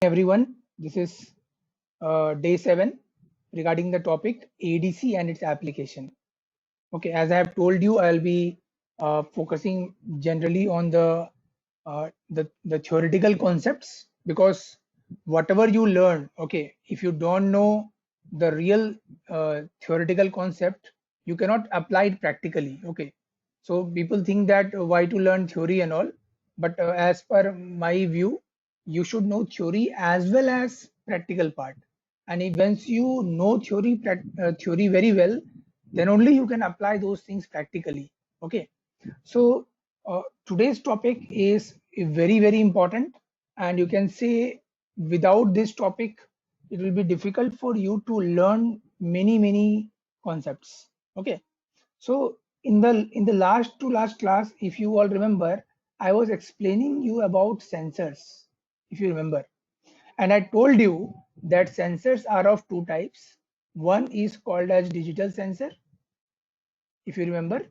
Everyone, this is day 7 regarding the topic ADC and its application. Okay, as I have told you, I'll be focusing generally on the theoretical concepts, because whatever you learn, okay, if you don't know the real theoretical concept, you cannot apply it practically. Okay, so people think that why to learn theory and all, but as per my view, you should know theory as well as practical part. And if once you know theory very well, then only you can apply those things practically. Okay, so today's topic is very important, and you can say without this topic it will be difficult for you to learn many concepts. Okay, so in the last class, if you all remember, I was explaining you about sensors, if you remember, and I told you that sensors are of two types. One is called as digital sensor, if you remember.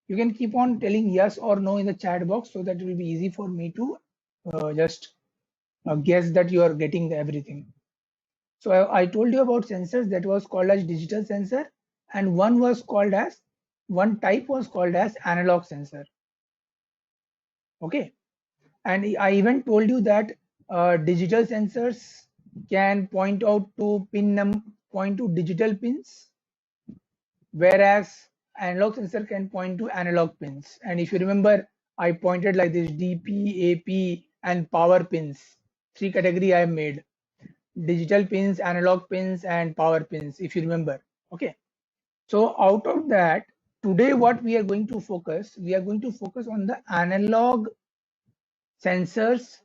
You can keep on telling yes or no in the chat box, so that it will be easy for me to just guess that you are getting everything. So I told you about sensors that was called as digital sensor, and one type was called as analog sensor. Okay, and I even told you that digital sensors can point to digital pins, whereas analog sensor can point to analog pins. And if you remember, I pointed like this: DP, AP, and power pins. Three category I made: digital pins, analog pins, and power pins, if you remember. Okay. So out of that, today what we are going to focus, on the analog sensors,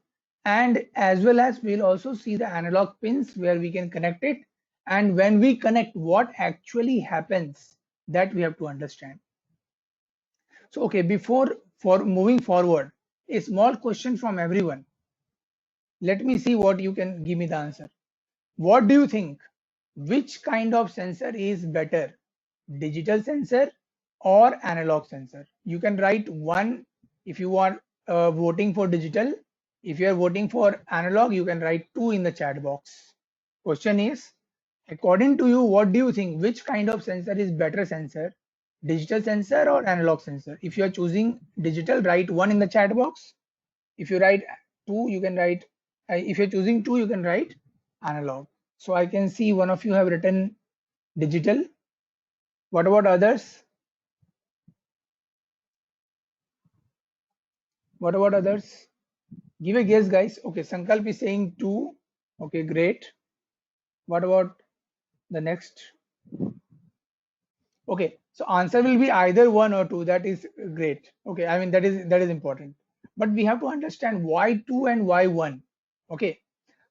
and as well as we'll also see the analog pins where we can connect it, and when we connect, what actually happens, that we have to understand. So okay, before for moving forward, a small question from everyone. Let me see what you can give me the answer. What do you think? Which kind of sensor is better, digital sensor or analog sensor? You can write one if you are voting for digital. If you are voting for analog, you can write 2 in the chat box. Question is, according to you, what do you think? Which kind of sensor is better sensor, digital sensor or analog sensor? If you are choosing digital, write 1 in the chat box. If you write 2, you can write, if you're choosing 2, you can write analog. So I can see one of you have written digital. What about others? What about others? Give a guess, guys. Okay, Sankalp is saying 2. Okay, great. What about the next? Okay, so answer will be either 1 or 2. That is great. Okay, I mean that is important. But we have to understand why 2 and why 1. Okay,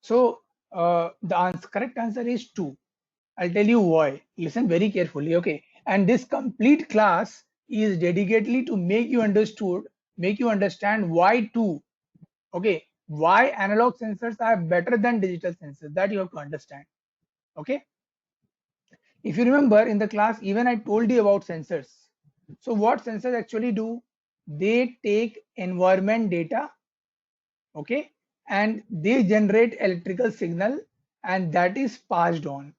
so the correct answer is 2. I'll tell you why. Listen very carefully, okay? And this complete class is dedicatedly to make you understand why two, okay? Why analog sensors are better than digital sensors, that you have to understand, okay? If you remember in the class, even I told you about sensors. So what sensors actually do? They take environment data, okay? And they generate electrical signal, and that is passed on,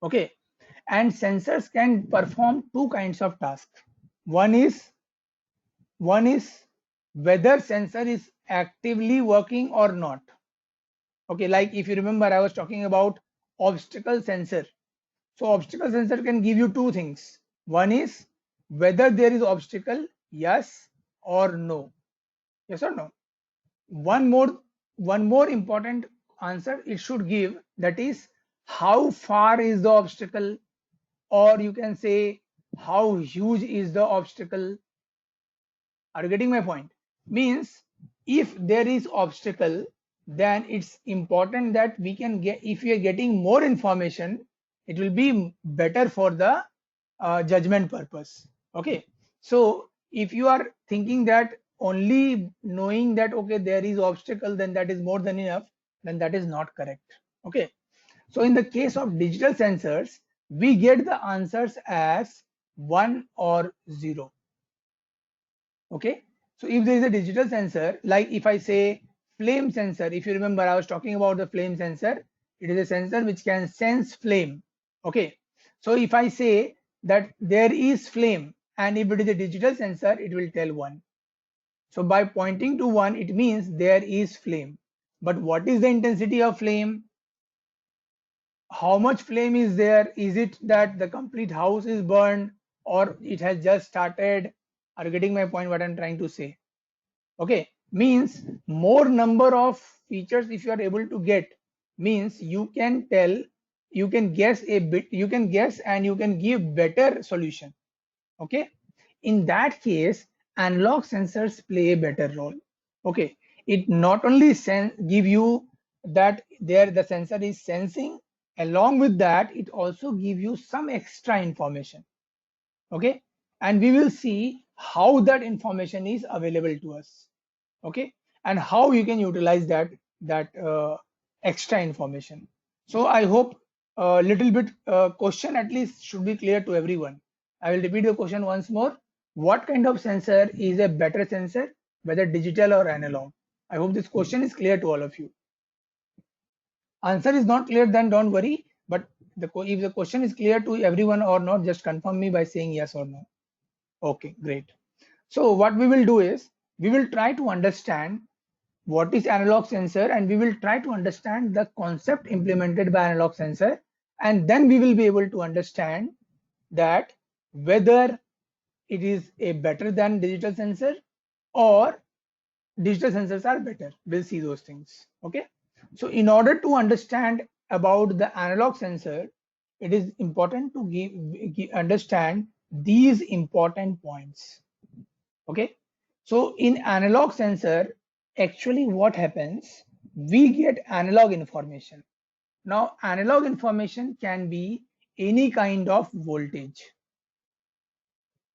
okay? And sensors can perform two kinds of tasks. One is one is whether sensor is actively working or not. Okay, like if you remember, I was talking about obstacle sensor. So obstacle sensor can give you two things. One is whether there is obstacle, yes or no. Yes or no. One more important answer it should give, that is how far is the obstacle, or you can say how huge is the obstacle. Are you getting my point? Means if there is obstacle, then it's important that we can get, if we are getting more information, it will be better for the judgment purpose. Okay, so if you are thinking that only knowing that okay there is obstacle, then that is more than enough, then that is not correct. Okay, so in the case of digital sensors, we get the answers as 1 or 0. Okay, so if there is a digital sensor, like if I say flame sensor. If you remember, I was talking about the flame sensor. It is a sensor which can sense flame. Okay. So if I say that there is flame, and if it is a digital sensor, it will tell 1. So by pointing to 1, it means there is flame. But what is the intensity of flame? How much flame is there? Is it that the complete house is burned, or it has just started? Are you getting my point, what I'm trying to say? Okay, means more number of features if you are able to get, means you can tell, you can guess a bit, you can guess and you can give better solution. Okay, in that case, analog sensors play a better role. Okay, it not only give you that there the sensor is sensing, along with that it also give you some extra information. Okay, and we will see how that information is available to us. Okay, and how you can utilize that extra information. So I hope a little bit question at least should be clear to everyone. I will repeat the question once more. What kind of sensor is a better sensor, whether digital or analog? I hope this question is clear to all of you. Answer is not clear, then don't worry, but if the question is clear to everyone or not, just confirm me by saying yes or no. Okay, great. So what we will do is, we will try to understand what is analog sensor, and we will try to understand the concept implemented by analog sensor, and then we will be able to understand that whether it is a better than digital sensor, or digital sensors are better. We'll see those things. Okay, so in order to understand about the analog sensor, it is important to understand these important points. Okay, so in analog sensor, actually what happens, we get analog information. Now analog information can be any kind of voltage.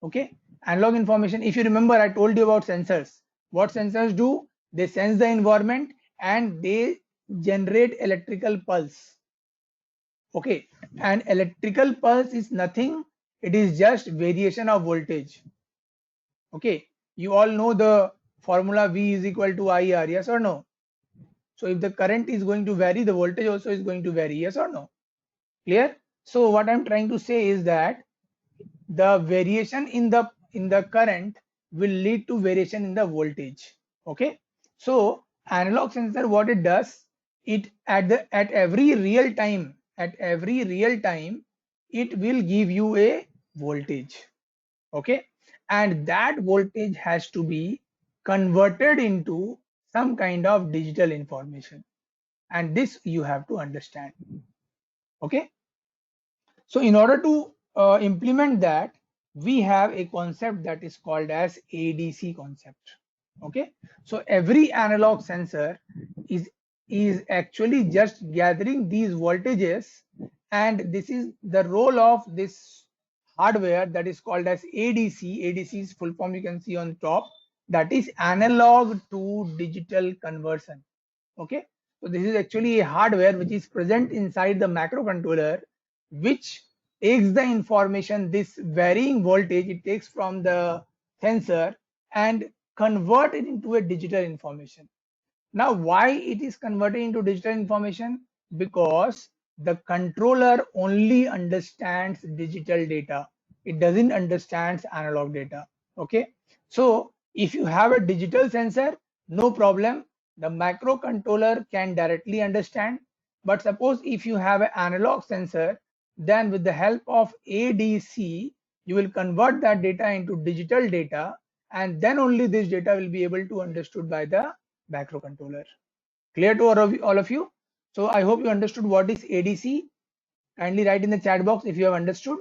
Okay, analog information, if you remember, I told you about sensors. What sensors do? They sense the environment and they generate electrical pulse. Okay, and electrical pulse is nothing, it is just variation of voltage. Okay, you all know the formula V is equal to IR, yes or no? So if the current is going to vary, the voltage also is going to vary, yes or no? Clear? So what I'm trying to say is that the variation in the current will lead to variation in the voltage. Okay, so analog sensor, what it does, it at every real time, it will give you a voltage. Okay, and that voltage has to be converted into some kind of digital information, and this you have to understand. Okay, so in order to implement that, we have a concept that is called as ADC concept. Okay, so every analog sensor is actually just gathering these voltages, and this is the role of this hardware that is called as ADC. ADC's full form you can see on top, that is analog to digital conversion. Okay, so this is actually a hardware which is present inside the microcontroller, which takes the information, this varying voltage it takes from the sensor, and convert it into a digital information. Now why it is converted into digital information? Because the controller only understands digital data, it doesn't understand analog data. Okay, so if you have a digital sensor, no problem, the microcontroller can directly understand. But suppose if you have an analog sensor, then with the help of ADC, you will convert that data into digital data, and then only this data will be able to understood by the microcontroller. Clear to all of you? So I hope you understood what is ADC. Kindly write in the chat box if you have understood.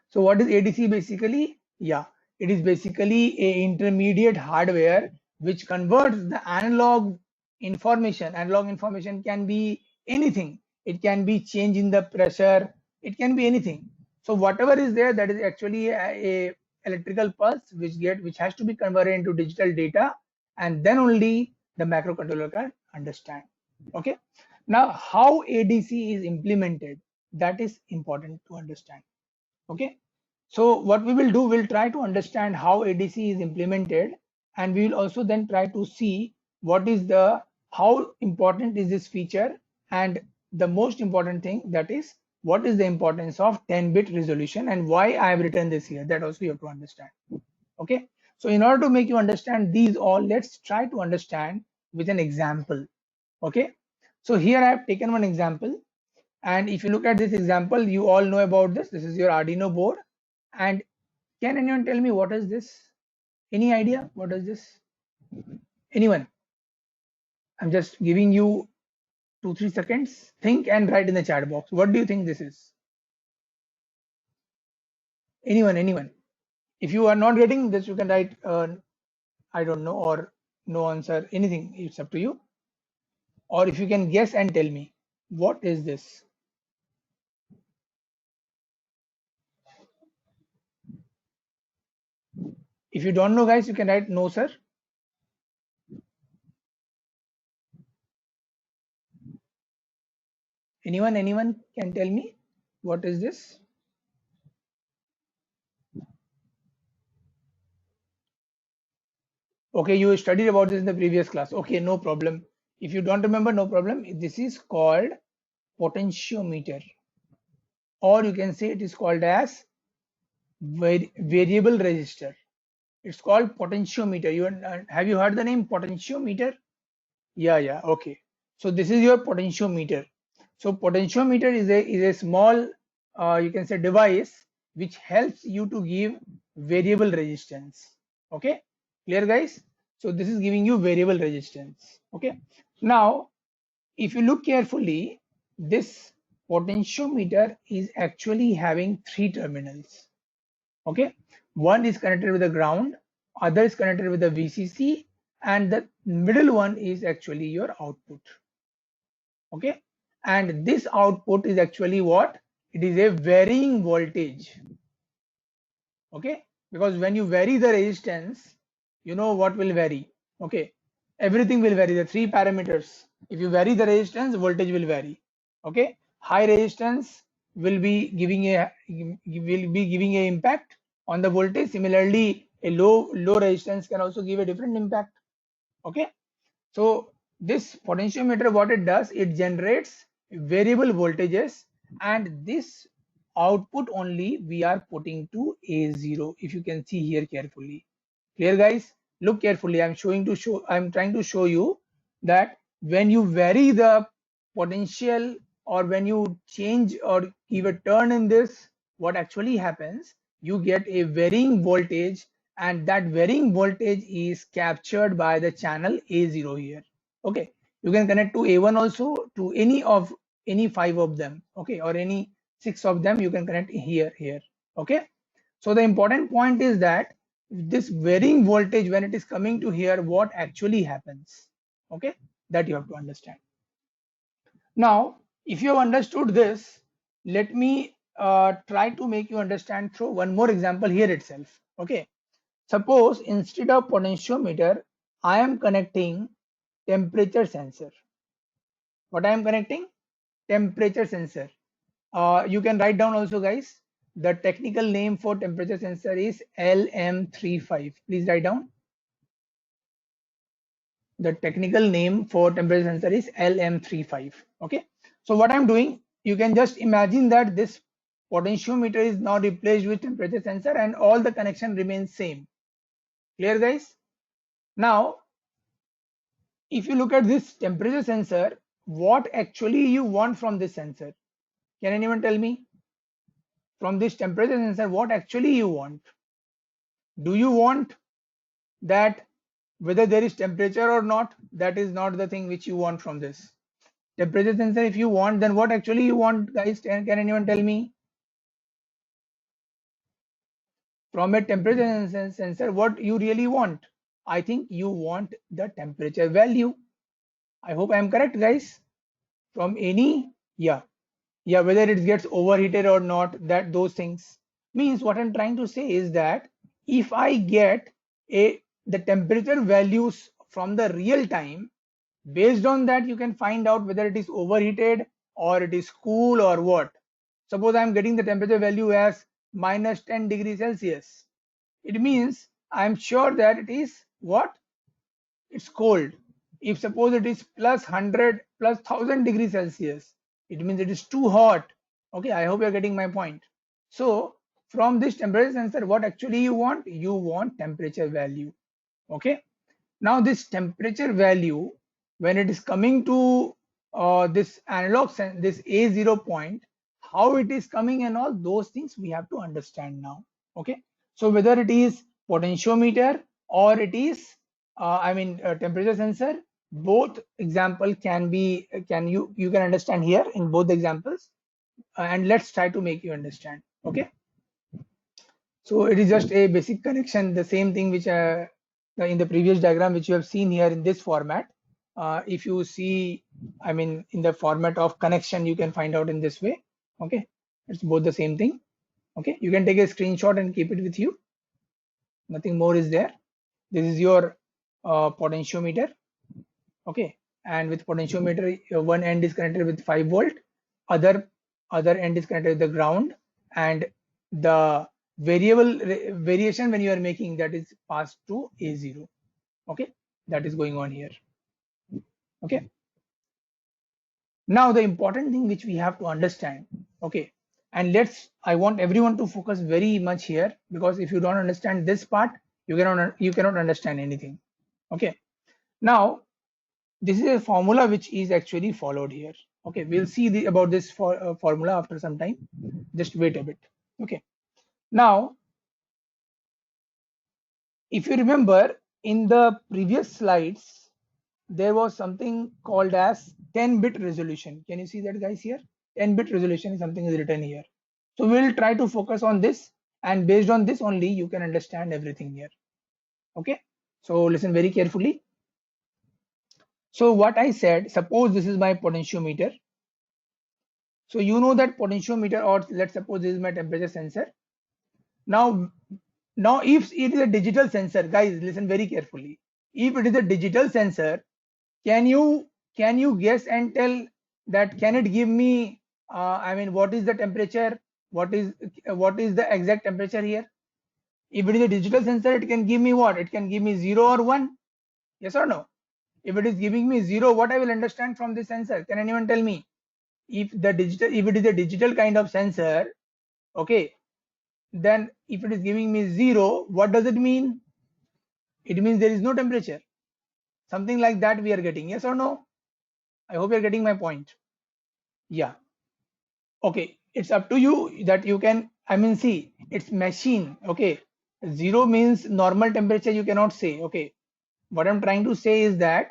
So what is ADC basically? Yeah, it is basically a intermediate hardware which converts the analog information. Analog information can be anything. It can be change in the pressure. It can be anything. So whatever is there, that is actually a electrical pulse which has to be converted into digital data, and then only the microcontroller can understand. Okay, now how ADC is implemented, that is important to understand. Okay, so what we will do, we'll try to understand how ADC is implemented, and we will also then try to see what is the, how important is this feature, and the most important thing, that is what is the importance of 10-bit resolution and why I have written this here. That also you have to understand. Okay, so in order to make you understand these all, let's try to understand with an example. Okay, so here I have taken one example, and if you look at this example, you all know about this. This is your Arduino board, and can anyone tell me what is this? Any idea what is this? Anyone? I'm just giving you 2-3 seconds. Think and write in the chat box. What do you think this is? Anyone? If you are not getting this, you can write I don't know, or no answer, anything. It's up to you. Or if you can guess and tell me, what is this? If you don't know, guys, you can write no, sir. Anyone can tell me what is this? Okay, you studied about this in the previous class. Okay, no problem. If you don't remember, no problem. This is called potentiometer, or you can say it is called as variable resistor. It's called potentiometer. Have you heard the name potentiometer? Yeah. Okay. So this is your potentiometer. So potentiometer is a small, you can say, device which helps you to give variable resistance. Okay, clear, guys? So this is giving you variable resistance. Okay. Now, if you look carefully, this potentiometer is actually having three terminals. Okay, one is connected with the ground, other is connected with the VCC, and the middle one is actually your output. Okay, and this output is actually what? It is a varying voltage. Okay, because when you vary the resistance, you know what will vary. Okay, everything will vary, the three parameters. If you vary the resistance, voltage will vary. Okay, high resistance will be giving a impact on the voltage. Similarly, a low resistance can also give a different impact. Okay, so this potentiometer, what it does, it generates variable voltages, and this output only we are putting to A0. If you can see here carefully. Clear, guys? Look carefully. I'm trying to show you that when you vary the potential, or when you change or give a turn in this, what actually happens, you get a varying voltage, and that varying voltage is captured by the channel A0 here. Okay, you can connect to A1 also, to any five of them. Okay, or any six of them you can connect here. Okay, so the important point is that this varying voltage, when it is coming to here, what actually happens? Okay, that you have to understand. Now, if you have understood this, let me try to make you understand through one more example here itself. Okay, suppose instead of potentiometer, I am connecting temperature sensor. What I am connecting? Temperature sensor. You can write down also, guys. The technical name for temperature sensor is LM35. Please write down. The technical name for temperature sensor is LM35. Okay, so what I'm doing, you can just imagine that this potentiometer is now replaced with temperature sensor, and all the connection remains same. Clear, guys? Now, if you look at this temperature sensor, what actually you want from this sensor? Can anyone tell me? From this temperature sensor, what actually you want? Do you want that whether there is temperature or not? That is not the thing which you want from this temperature sensor. If you want, then what actually you want, guys? Can anyone tell me? From a temperature sensor, what you really want? I think you want the temperature value. I hope I am correct, guys. From any, yeah, whether it gets overheated or not, that those things means, what I'm trying to say is that if I get the temperature values from the real time, based on that you can find out whether it is overheated or it is cool or what. Suppose I'm getting the temperature value as minus 10 degrees Celsius. It means I'm sure that it is what? It's cold. If suppose it is plus 100 plus 1000 degrees Celsius, it means it is too hot. Okay, I hope you're getting my point. So from this temperature sensor, what actually you want? You want temperature value. Okay. Now this temperature value, when it is coming to this analog sense, this A0 point, how it is coming and all those things we have to understand now. Okay. So whether it is potentiometer or it is, temperature sensor, both example can be, you can understand here in both the examples, and let's try to make you understand. Okay. So it is just a basic connection, the same thing which in the previous diagram which you have seen here in this format. If you see, in the format of connection, you can find out in this way. Okay, it's both the same thing. Okay, you can take a screenshot and keep it with you. Nothing more is there. This is your potentiometer. Okay, and with potentiometer, one end is connected with 5 volt, other end is connected with the ground, and the variation when you are making, that is passed to A0. Okay, that is going on here. Okay, now the important thing which we have to understand. Okay, and I want everyone to focus very much here, because if you don't understand this part, you cannot understand anything. Okay, now this is a formula which is actually followed here. Okay, we'll see about this formula after some time. Just wait a bit. Okay, now if you remember, in the previous slides there was something called as 10-bit resolution. Can you see that, guys? Here 10-bit resolution is something is written here. So we'll try to focus on this, and based on this only you can understand everything here. Okay, so listen very carefully. So what I said, suppose this is my potentiometer. So you know that potentiometer, or let's suppose this is my temperature sensor. Now if it is a digital sensor, guys, listen very carefully. If it is a digital sensor, can you guess and tell that can it give me what is the temperature? What is the exact temperature here? If it is a digital sensor, it can give me what? It can give me 0 or 1. Yes or no? If it is giving me 0, what I will understand from this sensor? Can anyone tell me? If it is a digital kind of sensor, okay, then if it is giving me 0, what does it mean? It means there is no temperature. Something like that we are getting. Yes or no? I hope you're getting my point. Yeah. Okay, it's up to you that you can, see, it's machine. Okay, 0 means normal temperature, you cannot say. Okay, what I'm trying to say is that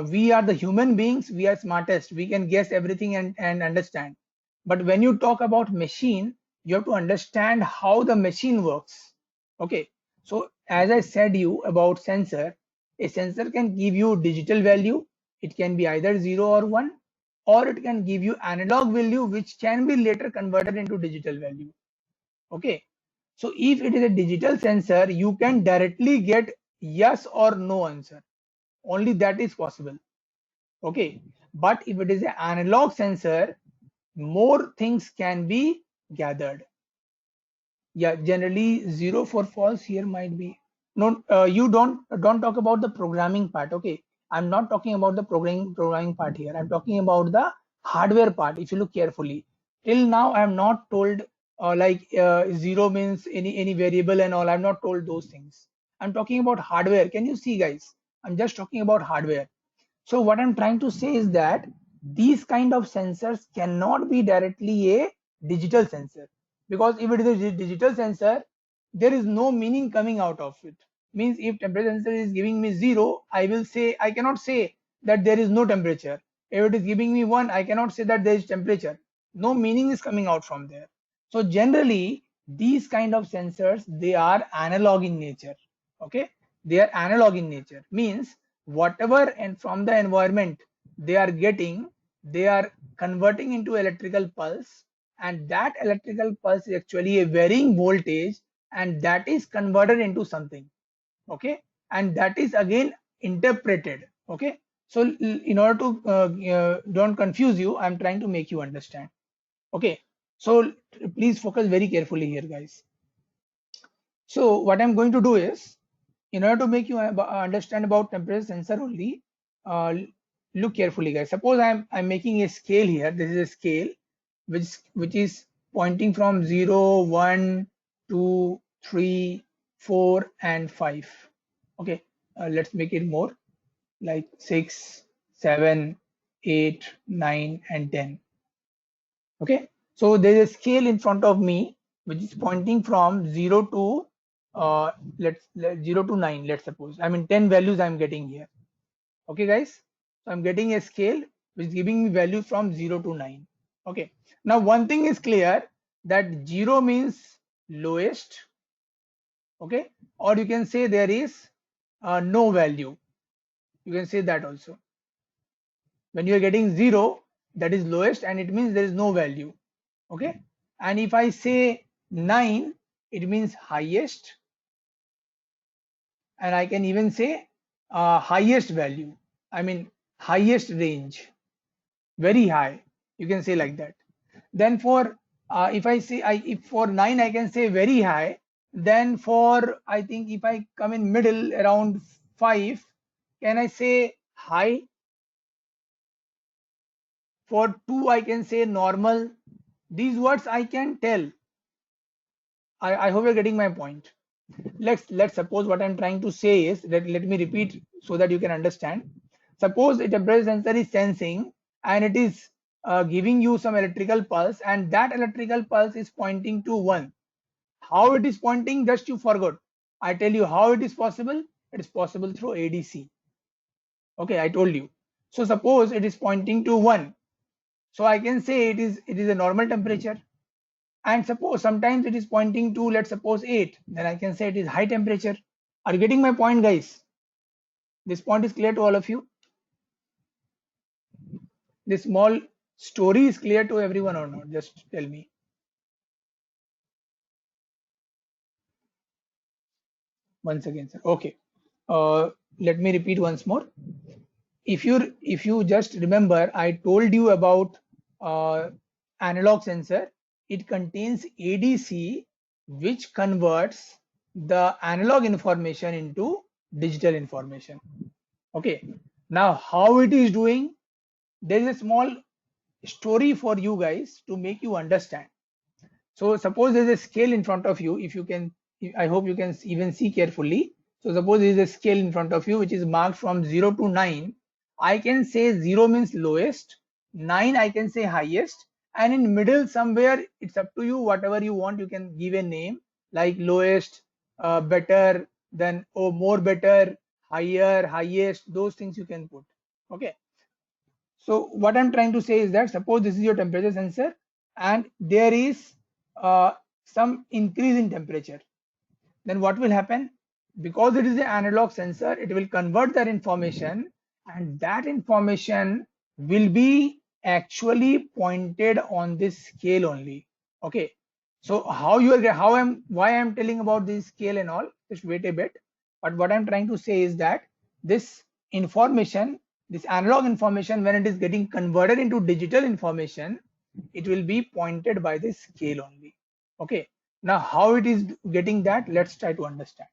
we are the human beings, we are smartest, we can guess everything and understand. But when you talk about machine, you have to understand how the machine works. Okay, so as I said you about sensor, a sensor can give you digital value. It can be either 0 or 1, or it can give you analog value which can be later converted into digital value. Okay, so if it is a digital sensor, you can directly get yes or no answer. Only that is possible. Okay, but if it is an analog sensor, more things can be gathered. Yeah, generally 0 for false here might be. No, you don't talk about the programming part. Okay, I'm not talking about the programming part here. I'm talking about the hardware part. If you look carefully, till now I have not told 0 means any variable and all. I'm not told those things. I'm talking about hardware. Can you see, guys? I'm just talking about hardware. So what I'm trying to say is that these kind of sensors cannot be directly a digital sensor, because if it is a digital sensor, there is no meaning coming out of it. Means if temperature sensor is giving me 0, I cannot say that there is no temperature. If it is giving me 1, I cannot say that there is temperature. No meaning is coming out from there. So generally these kind of sensors, they are analog in nature. Okay, they are analog in nature, means whatever and from the environment they are getting, they are converting into electrical pulse, and that electrical pulse is actually a varying voltage, and that is converted into something. Okay, and that is again interpreted. Okay, so in order to don't confuse you, I'm trying to make you understand. Okay, so please focus very carefully here, guys. So what I'm going to do is, in order to make you understand about temperature sensor only, uh, look carefully, guys. Suppose I'm making a scale here. This is a scale which is pointing from 0, 1, 2, 3, 4, and 5. Okay, let's make it more like 6, 7, 8, 9, and 10. Okay, so there is a scale in front of me which is pointing from 0 to let 0 to 9. Let's suppose, I mean 10 values I'm getting here. Okay, guys, so I'm getting a scale which is giving me values from 0 to 9. Okay, now one thing is clear, that 0 means lowest. Okay, or you can say there is no value. You can say that also. When you are getting 0, that is lowest, and it means there is no value. Okay, and if I say 9, it means highest, and I can even say highest value, I mean highest range, very high, you can say like that. Then for if I say if for 9 I can say very high, then for, I think if I come in middle around 5, can I say high? For 2 I can say normal. These words I can tell. I hope you're getting my point. Let's suppose what I'm trying to say is that, let me repeat so that you can understand. Suppose a temperature sensor is sensing, and it is giving you some electrical pulse, and that electrical pulse is pointing to 1. How it is pointing, just you forgot. I tell you how it is possible. It is possible through ADC. Okay, I told you. So suppose it is pointing to 1. So I can say it is a normal temperature. And suppose sometimes it is pointing to, let's suppose 8, then I can say it is high temperature. Are you getting my point, guys? This point is clear to all of you? This small story is clear to everyone or not? Just tell me. Once again, sir. Okay. Let me repeat once more. If you just remember, I told you about analog sensor. It contains ADC, which converts the analog information into digital information. Okay, now how it is doing, there is a small story for you guys to make you understand. So suppose there's a scale in front of you. If you can, I hope you can even see carefully. So suppose there is a scale in front of you which is marked from 0 to 9. I can say 0 means lowest, 9 I can say highest, and in middle somewhere it's up to you, whatever you want. You can give a name like lowest, better, then more better, higher, highest, those things you can put. Okay, so what I'm trying to say is that, suppose this is your temperature sensor, and there is some increase in temperature. Then what will happen? Because it is an analog sensor, it will convert that information, and that information will be actually pointed on this scale only. Okay. So why I'm telling about this scale and all, just wait a bit. But what I'm trying to say is that this information, this analog information, when it is getting converted into digital information, it will be pointed by this scale only. Okay, now how it is getting that, let's try to understand.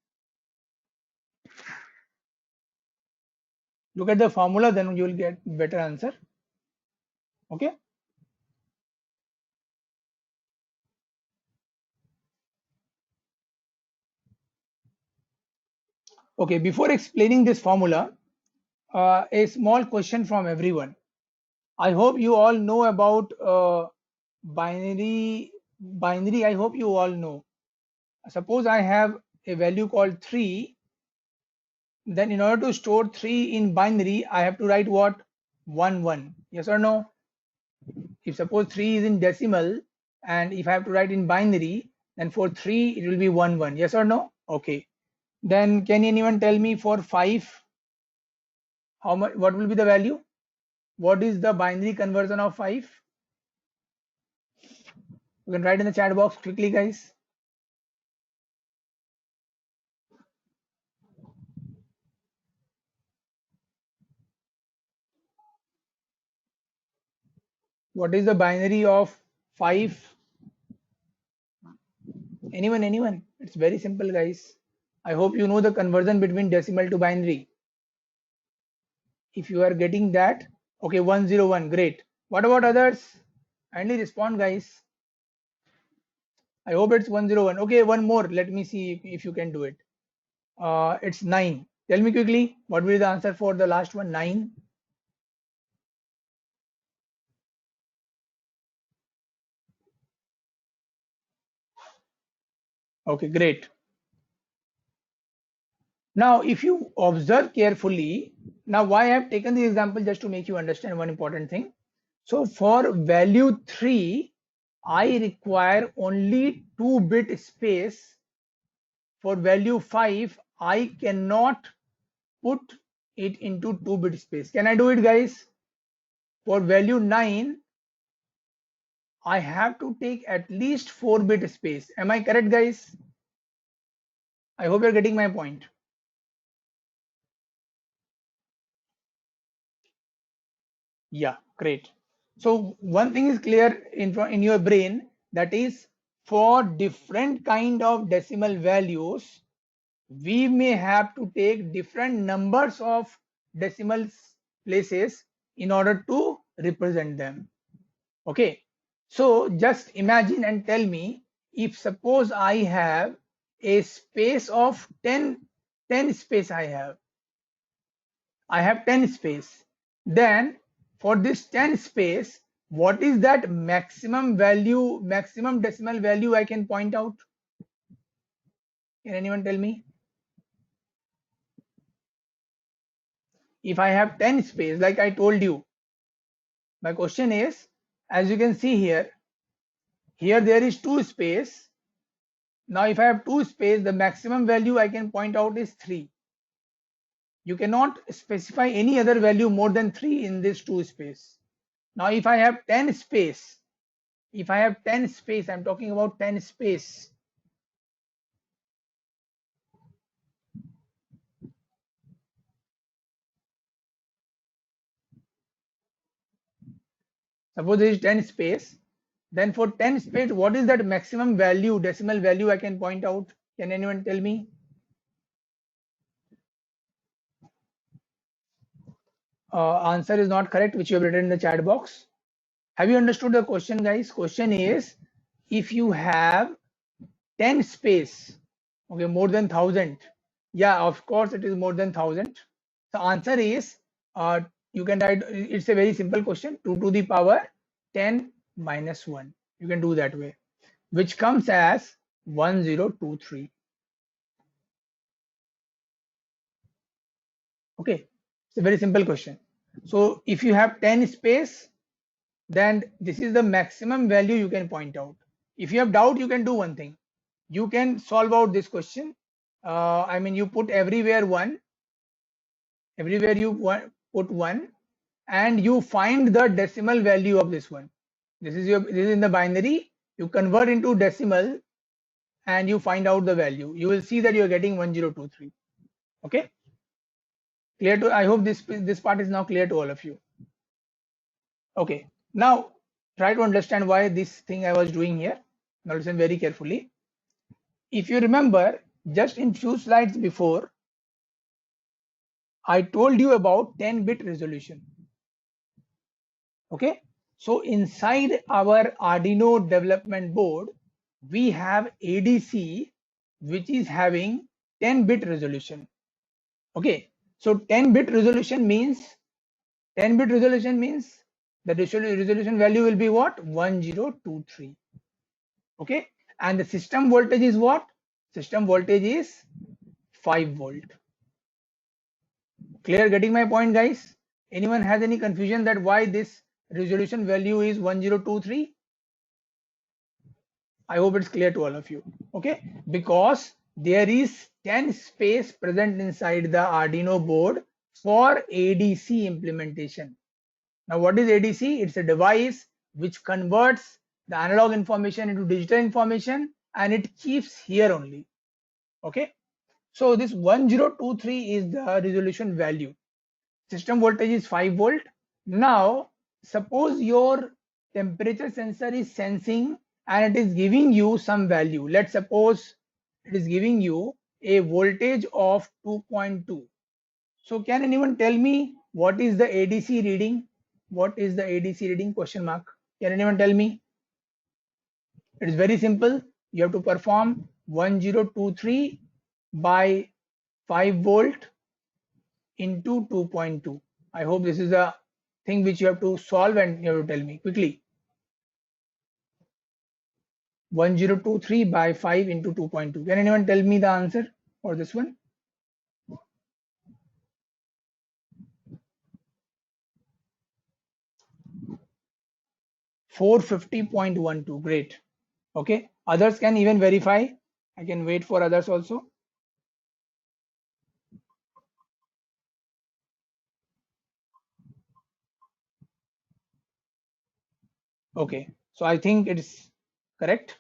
Look at the formula, then you will get better answer. Okay, okay, before explaining this formula, a small question from everyone. I hope you all know about binary. I hope you all know. Suppose I have a value called 3, then in order to store 3 in binary, I have to write what? 1 1. Yes or no? If suppose 3 is in decimal, and if I have to write in binary, then for 3 it will be 1 1. Yes or no? Okay. Then can anyone tell me for 5, how much, what will be the value? What is the binary conversion of 5? You can write in the chat box quickly, guys. What is the binary of 5? Anyone? It's very simple, guys. I hope you know the conversion between decimal to binary. If you are getting that, okay, 101, great. What about others? Kindly respond, guys. I hope it's 101. Okay, one more. Let me see if you can do it. It's 9. Tell me quickly, what will be the answer for the last one? 9. Okay, great. Now, if you observe carefully, now why I have taken the example just to make you understand one important thing. So for value 3, I require only 2-bit space. For value 5, I cannot put it into 2-bit space. Can I do it, guys? For value 9, I have to take at least 4-bit space. Am I correct, guys? I hope you're getting my point. Yeah, great. So one thing is clear in your brain, that is for different kind of decimal values, we may have to take different numbers of decimal places in order to represent them. Okay, so just imagine and tell me, if suppose I have a space of 10 space, I have 10 space, then for this 10 space, what is that maximum value, maximum decimal value I can point out? Can anyone tell me? If I have 10 space, like I told you, my question is, as you can see here, there is 2 space. Now if I have 2 space, the maximum value I can point out is 3. You cannot specify any other value more than 3 in this 2 space. Now if I have 10 space, I'm talking about 10 space. Suppose there is 10 space, then for 10 space, what is that maximum value, decimal value I can point out? Can anyone tell me? Answer is not correct, which you have written in the chat box. Have you understood the question, guys? Question is, if you have 10 space, okay, more than 1000. Yeah, of course it is more than 1000. The answer is, you can write, it's a very simple question, 2 to the power 10 minus 1. You can do that way, which comes as 1023. Okay, it's a very simple question. So if you have 10 space, then this is the maximum value you can point out. If you have doubt, you can do one thing. You can solve out this question. I mean, you put everywhere 1, everywhere you put 1, and you find the decimal value of this one. This is in the binary. You convert into decimal and you find out the value. You will see that you are getting 1023. Okay, clear to, I hope this part is now clear to all of you. Okay, now try to understand why this thing I was doing here. Now listen very carefully. If you remember, just in few slides before, I told you about 10-bit resolution. Okay, so inside our Arduino development board, we have ADC, which is having 10-bit resolution. Okay, so 10-bit resolution means the resolution value will be what? 1023. Okay, and the system voltage is what? System voltage is 5 volt. Clear, getting my point, guys? Anyone has any confusion that why this resolution value is 1023? I hope it's clear to all of you. Okay, because there is 10 space present inside the Arduino board for ADC implementation. Now what is ADC? It's a device which converts the analog information into digital information, and it keeps here only. Okay, so this 1023 is the resolution value. System voltage is 5 volt. Now suppose your temperature sensor is sensing and it is giving you some value. Let's suppose it is giving you a voltage of 2.2. So can anyone tell me what is the ADC reading? What is the ADC reading? Question mark. Can anyone tell me? It is very simple. You have to perform 1023 by 5 volt into 2.2. I hope this is a thing which you have to solve and you have to tell me quickly. 1023 by 5 into 2.2. Can anyone tell me the answer for this one? $450.12. Great. Okay. Others can even verify. I can wait for others also. Okay. So I think it's correct.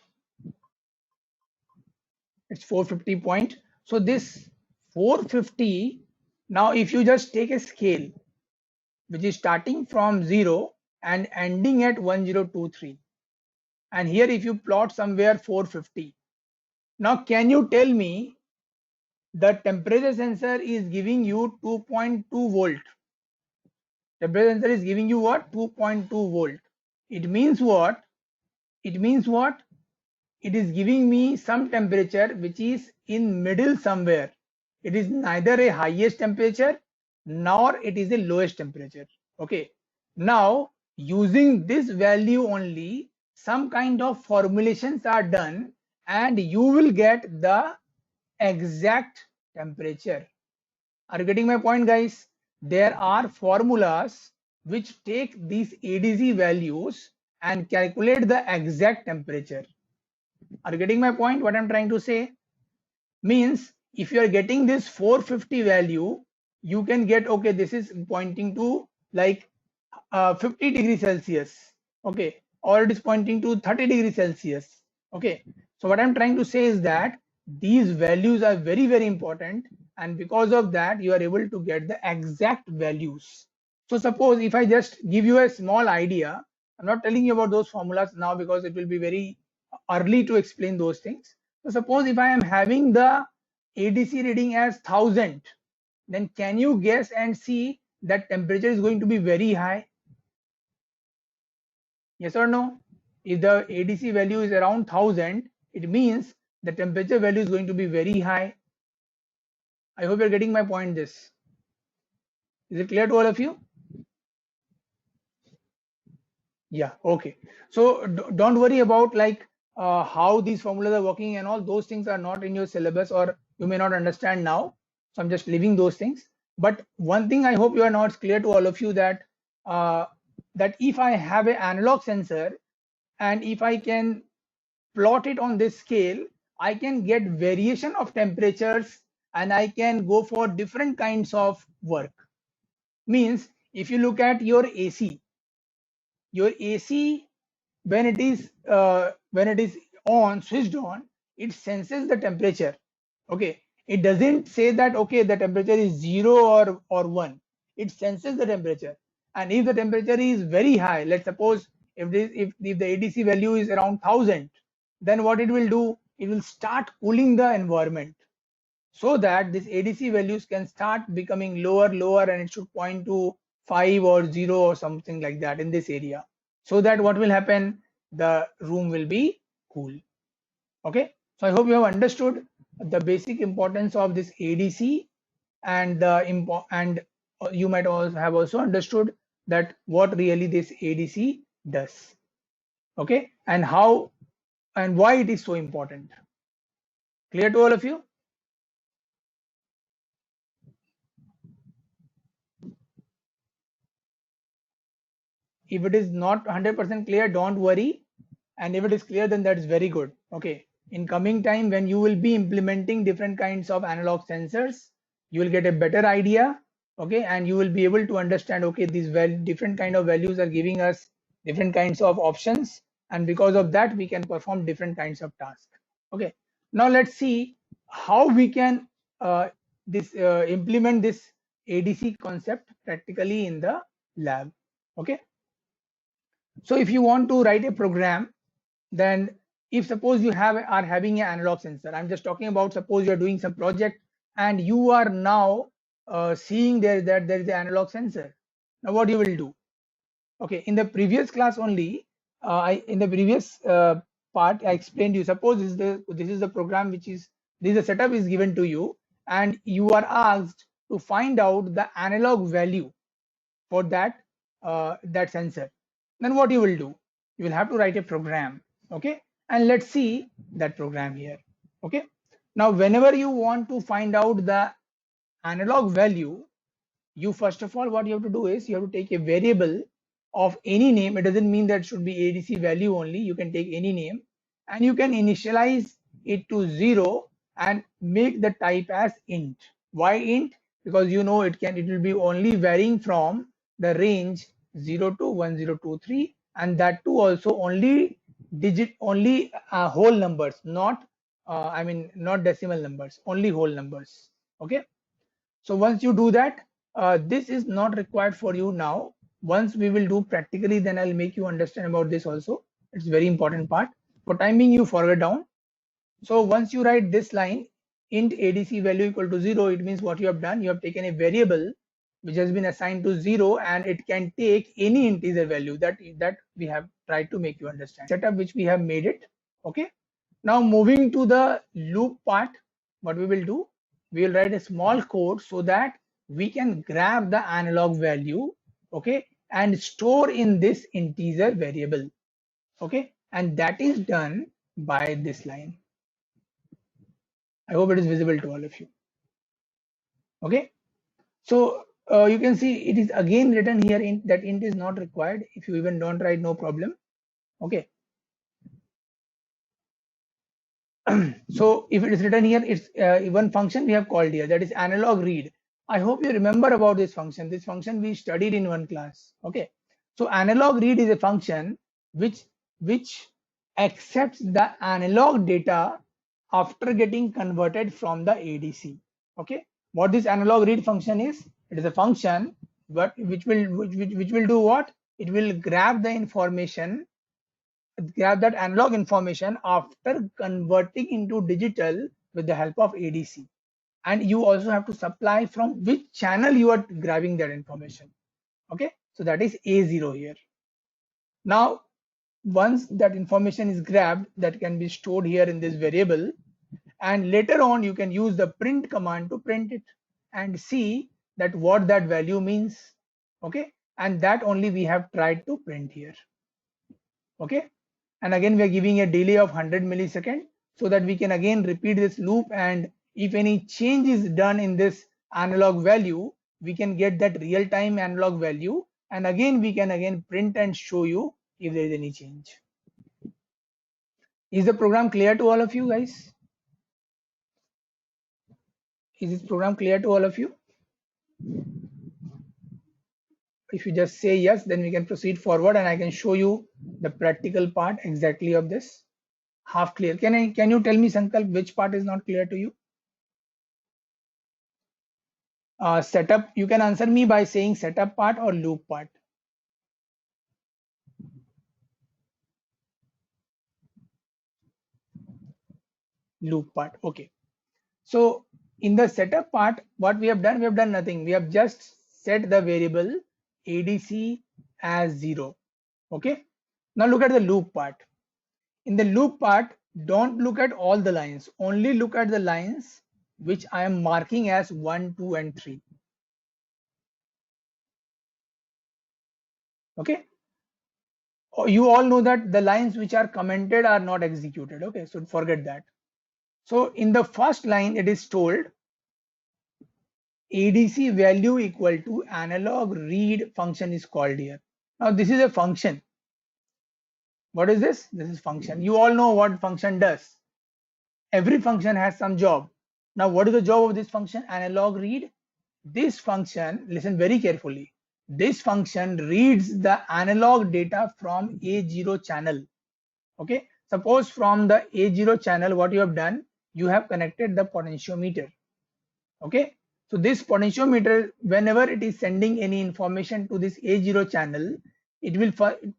It's 450 point. So this 450, now if you just take a scale which is starting from 0 and ending at 1023, and here if you plot somewhere 450, now can you tell me the temperature sensor is giving you 2.2 volt? Temperature sensor is giving you what? 2.2 volt. It means what? It means what? It is giving me some temperature which is in middle somewhere. It is neither a highest temperature nor it is a lowest temperature. Okay. Now using this value only, some kind of formulations are done and you will get the exact temperature. Are you getting my point, guys? There are formulas which take these ADC values and calculate the exact temperature. Are you getting my point? What I'm trying to say means if you are getting this 450 value, you can get, okay, this is pointing to like 50 degrees Celsius, okay, or it is pointing to 30 degrees Celsius, okay. So what I'm trying to say is that these values are very, very important, and because of that you are able to get the exact values. So suppose if I just give you a small idea, I'm not telling you about those formulas now because it will be very early to explain those things. So suppose if I am having the ADC reading as 1000, then can you guess and see that temperature is going to be very high? Yes or no? If the ADC value is around 1000, it means the temperature value is going to be very high. I hope you're getting my point. This is it clear to all of you? Yeah, okay. So don't worry about like how these formulas are working and all those things are not in your syllabus or you may not understand now. So I'm just leaving those things. But one thing I hope you are now it's clear to all of you that that if I have an analog sensor and if I can plot it on this scale, I can get variation of temperatures and I can go for different kinds of work. Means if you look at your AC, when it is on, switched on, it senses the temperature. Okay, it doesn't say that okay the temperature is 0 or 1. It senses the temperature, and if the temperature is very high, let's suppose if the ADC value is around 1000, then what it will do, it will start cooling the environment so that this ADC values can start becoming lower and it should point to 5 or 0 or something like that in this area, so that what will happen, the room will be cool. Okay, so I hope you have understood the basic importance of this ADC, and you might also have understood that what really this ADC does. Okay, and how and why it is so important. Clear to all of you? If it is not 100% clear, don't worry, and if it is clear, then that is very good. Okay, in coming time when you will be implementing different kinds of analog sensors, you will get a better idea. Okay, and you will be able to understand, okay, these different kind of values are giving us different kinds of options, and because of that we can perform different kinds of tasks. Okay, now let's see how we can implement this ADC concept practically in the lab. Okay, so if you want to write a program, then if suppose you are having an analog sensor, I'm just talking about suppose you're doing some project and you are now seeing that there is an analog sensor. Now what you will do? Okay, in the previous class only, in the previous part, I explained you. Suppose this is the program which is this is the setup is given to you, and you are asked to find out the analog value for that sensor. Then what you will do? You will have to write a program. Okay, and let's see that program here. Okay, now whenever you want to find out the analog value, you first of all what you have to do is you have to take a variable of any name. It doesn't mean that should be ADC value only. You can take any name and you can initialize it to 0 and make the type as int. Why int? Because you know it will be only varying from the range 0 to 1023, and that too also only whole numbers, not not decimal numbers, only whole numbers. Okay, so once you do that, this is not required for you now. Once we will do practically, then I'll make you understand about this also. It's very important part. For time being, you forward down. So once you write this line, int ADC value equal to 0, it means what you have done, you have taken a variable which has been assigned to 0, and it can take any integer value. That we have tried to make you understand. Setup which we have made it. Okay. Now moving to the loop part, what we will do, we will write a small code so that we can grab the analog value, okay, and store in this integer variable. Okay, and that is done by this line. I hope it is visible to all of you. Okay, so you can see it is again written here that int is not required. If you even don't write, no problem. Okay. So if it is written here, it's one function we have called here, that is analog read. I hope you remember about this function. This function we studied in one class. Okay, so analog read is a function which accepts the analog data after getting converted from the ADC. Okay, what this analog read function is? It is a function which will do what? It will grab the information, grab that analog information after converting into digital with the help of ADC. And you also have to supply from which channel you are grabbing that information. Okay, so that is A0 here. Now, once that information is grabbed, that can be stored here in this variable, and later on you can use the print command to print it and see that what that value means. Okay, and that only we have tried to print here. Okay, and again we are giving a delay of 100 milliseconds so that we can again repeat this loop, and if any change is done in this analog value, we can get that real-time analog value, and again we can again print and show you if there is any change. Is the program clear to all of you guys? Is this program clear to all of you? If you just say yes, then we can proceed forward and I can show you the practical part exactly of this. Half clear. Can you tell me, Sankalp, which part is not clear to you? Setup, you can answer me by saying setup part or loop part. Loop part. Okay. So in the setup part, what we have done nothing. We have just set the variable ADC as 0. Okay. Now look at the loop part. In the loop part, don't look at all the lines. Only look at the lines which I am marking as 1, 2, and 3. Okay. You all know that the lines which are commented are not executed. Okay, so forget that. So in the first line, it is told ADC value equal to analog read function is called here. Now this is a function. What is this? This is function. You all know what function does. Every function has some job. Now what is the job of this function? Analog read. This function, listen very carefully. This function reads the analog data from A0 channel. Okay. Suppose from the A0 channel, what you have done, you have connected the potentiometer. Okay. So this potentiometer, whenever it is sending any information to this A0 channel, it will,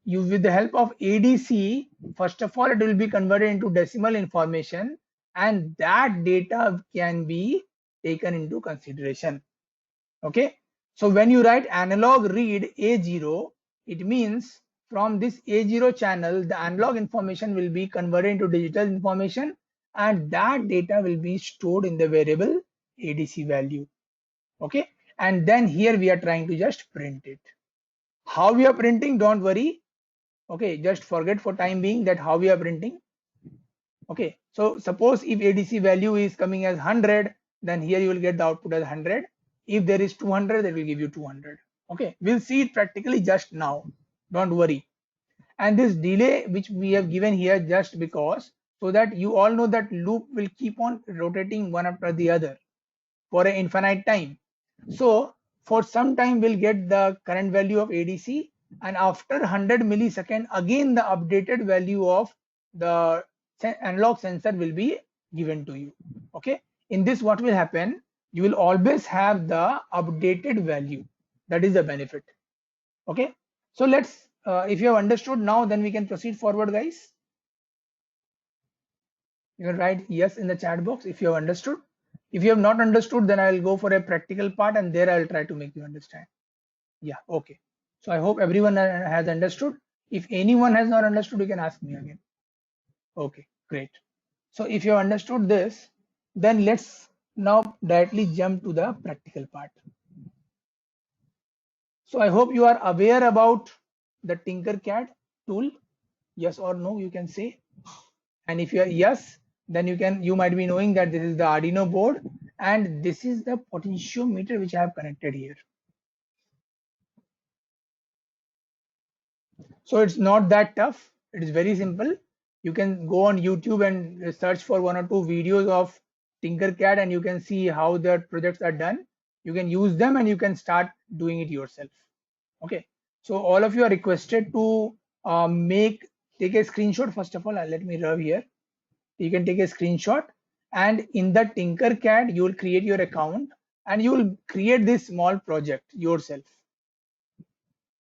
with the help of ADC, first of all, it will be converted into decimal information, and that data can be taken into consideration. Okay, so when you write analog read A0, it means from this A0 channel, the analog information will be converted into digital information, and that data will be stored in the variable ADC value. Okay, and then here we are trying to just print it. How we are printing, don't worry. Okay, just forget for time being that how we are printing. Okay, so suppose if ADC value is coming as 100, then here you will get the output as 100. If there is 200, that will give you 200. Okay, we'll see it practically just now, don't worry. And this delay which we have given here just because, so that you all know that loop will keep on rotating one after the other for an infinite time. So for some time we'll get the current value of ADC, and after 100 millisecond again the updated value of the analog sensor will be given to you. Okay, in this what will happen, you will always have the updated value. That is the benefit. Okay, so let's if you have understood now, then we can proceed forward, guys. You can write yes in the chat box if you have understood. If you have not understood, then I will go for a practical part and there I will try to make you understand. Yeah, okay. So I hope everyone has understood. If anyone has not understood, you can ask me again. Okay, great. So if you have understood this, then let's now directly jump to the practical part. So I hope you are aware about the Tinkercad tool. Yes or no, you can say. And if you are yes, then you might be knowing that this is the Arduino board and this is the potentiometer which I have connected here. So it's not that tough. It is very simple. You can go on YouTube and search for 1 or 2 videos of Tinkercad and you can see how their projects are done. You can use them and you can start doing it yourself. Okay. So all of you are requested to take a screenshot. First of all, let me rub here. You can take a screenshot and in the Tinkercad, you will create your account and you will create this small project yourself.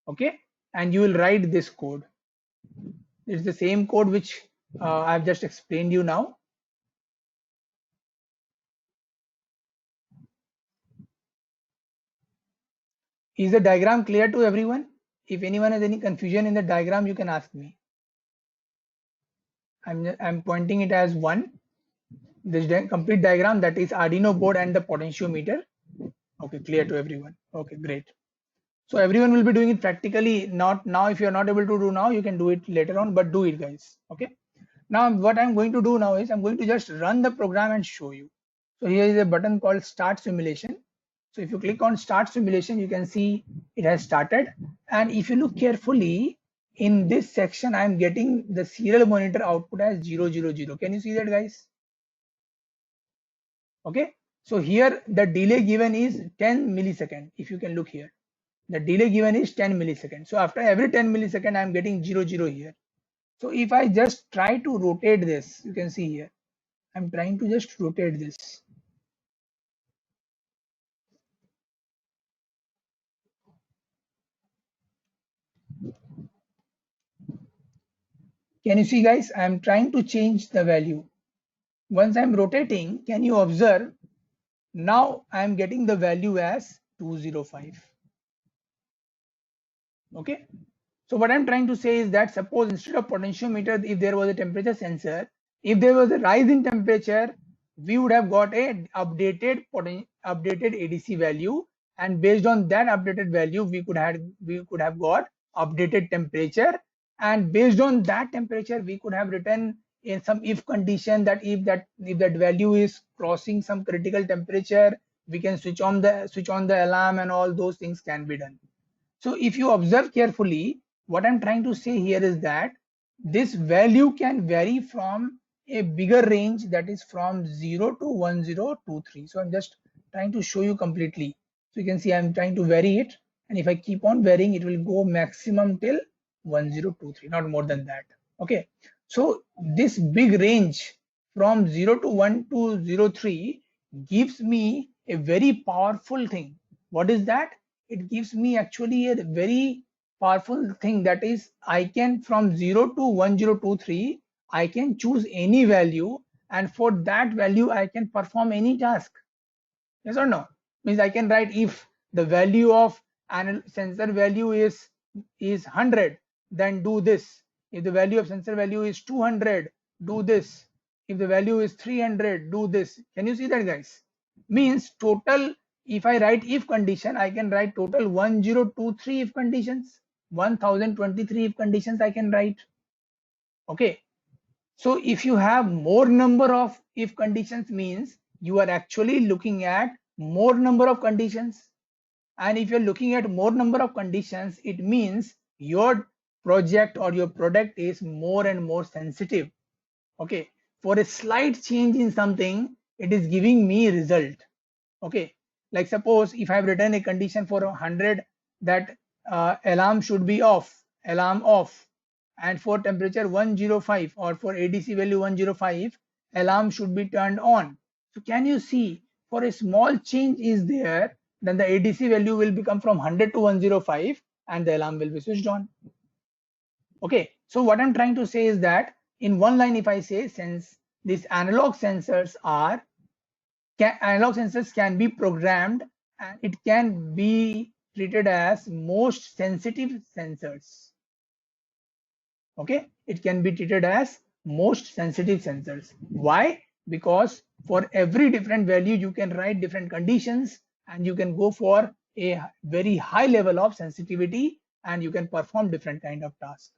Okay. And you will write this code. It's the same code which I've just explained you now. Is the diagram clear to everyone? If anyone has any confusion in the diagram, you can ask me. I'm pointing it as 1. This complete diagram, that is Arduino board and the potentiometer. Okay, clear to everyone. Okay, great. So everyone will be doing it practically. Not now. If you're not able to do now, you can do it later on, but do it, guys. Okay. Now what I'm going to do now is I'm going to just run the program and show you. So here is a button called Start Simulation. So if you click on Start Simulation, you can see it has started. And if you look carefully in this section, I'm getting the serial monitor output as 000. Can you see that, guys? Okay. So here the delay given is 10 millisecond. If you can look here, the delay given is 10 milliseconds. So after every 10 millisecond, I'm getting 0 here. So if I just try to rotate this, you can see here, I'm trying to just rotate this. Can you see, guys? I'm trying to change the value. Once I'm rotating, can you observe? Now I'm getting the value as 205. Okay. So what I'm trying to say is that suppose instead of potentiometer, if there was a temperature sensor, if there was a rise in temperature, we would have got a updated ADC value, and based on that updated value, we could have got updated temperature, and based on that temperature, we could have written in some if condition that if that value is crossing some critical temperature, we can switch on the alarm, and all those things can be done. So if you observe carefully, what I'm trying to say here is that this value can vary from a bigger range, that is from 0 to 1023. So I'm just trying to show you completely. So you can see I'm trying to vary it, and if I keep on varying, it will go maximum till 1023, not more than that. Okay. So this big range from 0 to 1203 gives me a very powerful thing. What is that? It gives me actually a very powerful thing, that is I can from 0 to 1023 I can choose any value, and for that value I can perform any task. Yes or no? Means I can write if the value of sensor value is 100, then do this. If the value of sensor value is 200, do this. If the value is 300, do this. Can you see that, guys? Means total, if I write if condition, I can write total 1023 if conditions, 1023 if conditions I can write. Okay. So if you have more number of if conditions, means you are actually looking at more number of conditions. And if you're looking at more number of conditions, it means your project or your product is more and more sensitive. Okay, for a slight change in something, it is giving me result. Okay, like suppose if I've written a condition for 100 that alarm should be off, alarm off, and for temperature 105 or for ADC value 105, alarm should be turned on. So can you see, for a small change is there, then the ADC value will become from 100 to 105 and the alarm will be switched on. Okay, so what I'm trying to say is that in one line, if I say, since these analog sensors can be programmed and it can be treated as most sensitive sensors. Okay, it can be treated as most sensitive sensors. Why? Because for every different value you can write different conditions and you can go for a very high level of sensitivity and you can perform different kind of tasks.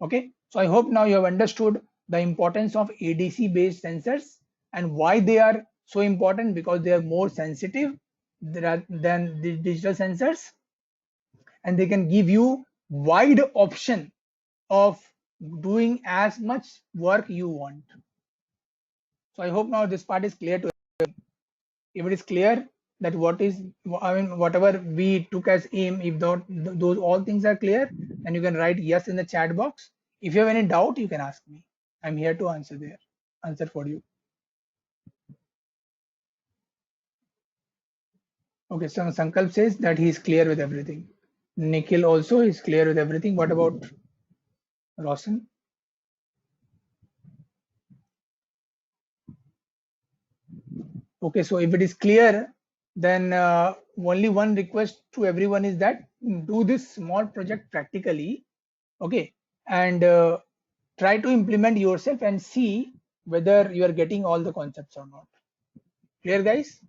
Okay, so I hope now you have understood the importance of ADC based sensors and why they are so important, because they are more sensitive than the digital sensors and they can give you wide option of doing as much work you want. So I hope now this part is clear to everyone. If it is clear that whatever we took as aim, if those all things are clear, then you can write yes in the chat box. If you have any doubt, you can ask me. I'm here to answer for you. Okay, so Sankalp says that he is clear with everything. Nikhil also is clear with everything. What about Roshan? Okay, so if it is clear, then only one request to everyone is that do this small project practically, okay, and try to implement yourself and see whether you are getting all the concepts or not. Clear, guys?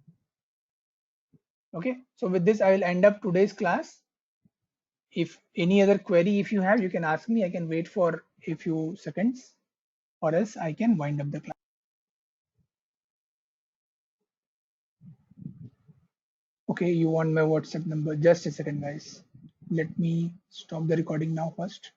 Okay, so with this, I will end up today's class. If any other query, if you have, you can ask me. I can wait for a few seconds, or else I can wind up the class. Okay, you want my WhatsApp number? Just a second, guys. Let me stop the recording now first.